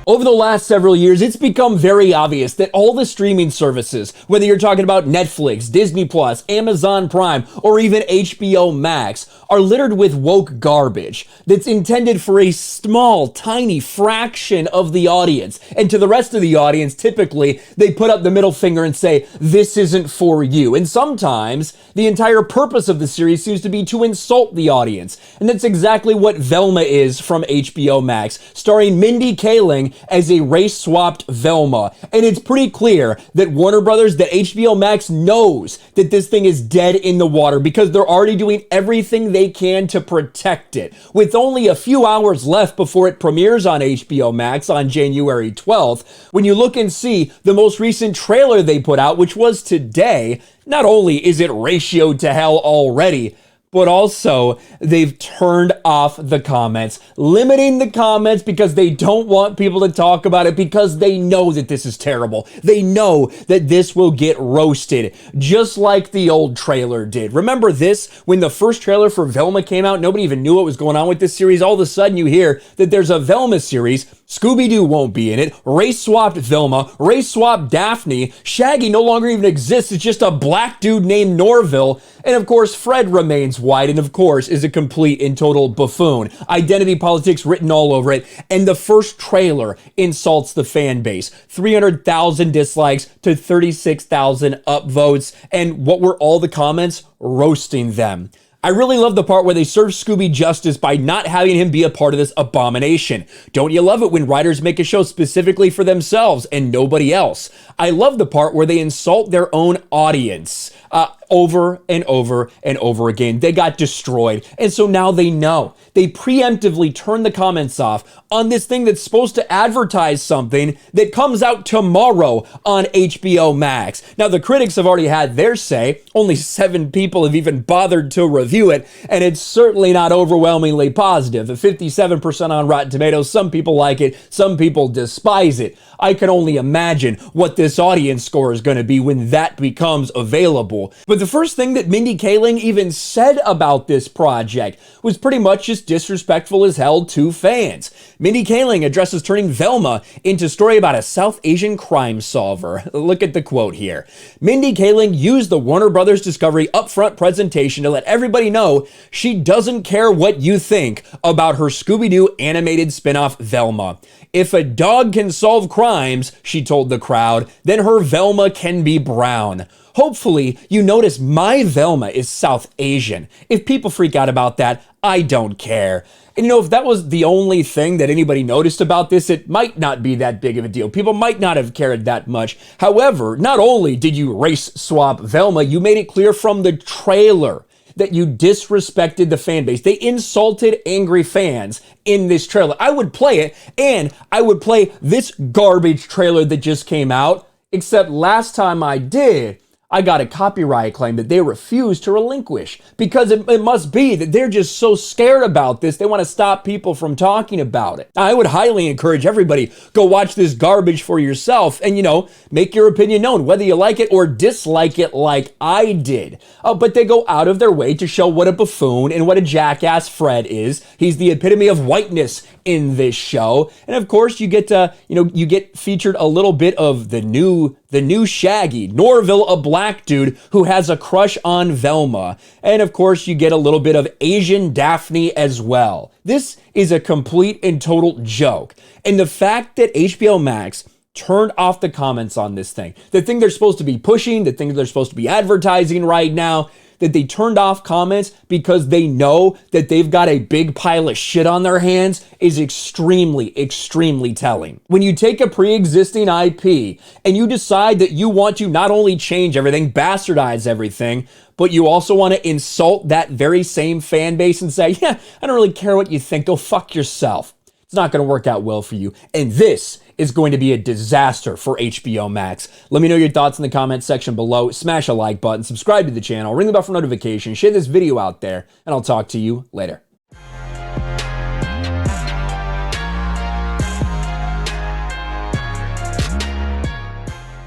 Over the last several years, it's become very obvious that all the streaming services, whether you're talking about Netflix, Disney Plus, Amazon Prime, or even HBO Max, are littered with woke garbage that's intended for a small, tiny fraction of the audience. And to the rest of the audience, typically, they put up the middle finger and say, this isn't for you. And sometimes, the entire purpose of the series seems to be to insult the audience. And that's exactly what Velma is from HBO Max, starring Mindy Kaling as a race-swapped Velma. And it's pretty clear that Warner Brothers, that HBO Max knows that this thing is dead in the water because they're already doing everything they can to protect it. With only a few hours left before it premieres on HBO Max on January 12th, when you look and see the most recent trailer they put out, which was today, not only is it ratioed to hell already, but also they've turned off the comments, limiting the comments because they don't want people to talk about it because they know that this is terrible. They know that this will get roasted, just like the old trailer did. Remember this? When the first trailer for Velma came out, nobody even knew what was going on with this series. All of a sudden you hear that there's a Velma series. Scooby-Doo won't be in it. Race-swapped Velma, race-swapped Daphne. Shaggy no longer even exists. It's just a black dude named Norville. And of course, Fred remains white and of course is a complete and total buffoon. Identity politics written all over it. And the first trailer insults the fan base. 300,000 dislikes to 36,000 upvotes. And what were all the comments? Roasting them. I really love the part where they serve Scooby justice by not having him be a part of this abomination. Don't you love it when writers make a show specifically for themselves and nobody else? I love the part where they insult their own audience over and over and over again. They got destroyed, and so now they know. They preemptively turn the comments off on this thing that's supposed to advertise something that comes out tomorrow on HBO Max. Now, the critics have already had their say. Only 7 people have even bothered to review it, and it's certainly not overwhelmingly positive. At 57% on Rotten Tomatoes, some people like it, some people despise it. I can only imagine what this audience score is going to be when that becomes available. But the first thing that Mindy Kaling even said about this project was pretty much just disrespectful as hell to fans. Mindy Kaling addresses turning Velma into a story about a South Asian crime solver. Look at the quote here. Mindy Kaling used the Warner Brothers Discovery upfront presentation to let everybody know she doesn't care what you think about her Scooby-Doo animated spin-off Velma. If a dog can solve crimes, she told the crowd, then her Velma can be brown. Hopefully, you notice my Velma is South Asian. If people freak out about that, I don't care. And you know, if that was the only thing that anybody noticed about this, it might not be that big of a deal. People might not have cared that much. However, not only did you race swap Velma, you made it clear from the trailer that you disrespected the fan base. They insulted angry fans in this trailer. I would play it, and I would play this garbage trailer that just came out, except last time I did, I got a copyright claim that they refused to relinquish because it must be that they're just so scared about this, they want to stop people from talking about it. I would highly encourage everybody, go watch this garbage for yourself and, you know, make your opinion known, whether you like it or dislike it like I did. But they go out of their way to show what a buffoon and what a jackass Fred is. He's the epitome of whiteness in this show. And of course, you get to, you get featured a little bit of the new Shaggy, Norville, a black dude who has a crush on Velma. And of course, you get a little bit of Asian Daphne as well. This is a complete and total joke. And the fact that HBO Max turned off the comments on this thing, the thing they're supposed to be pushing, the thing they're supposed to be advertising right now, that they turned off comments because they know that they've got a big pile of shit on their hands is extremely, extremely telling. When you take a pre-existing IP and you decide that you want to not only change everything, bastardize everything, but you also want to insult that very same fan base and say, yeah, I don't really care what you think, go fuck yourself. It's not going to work out well for you. And this is going to be a disaster for HBO Max. Let me know your thoughts in the comments section below. Smash a like button, subscribe to the channel, ring the bell for notifications, share this video out there, and I'll talk to you later.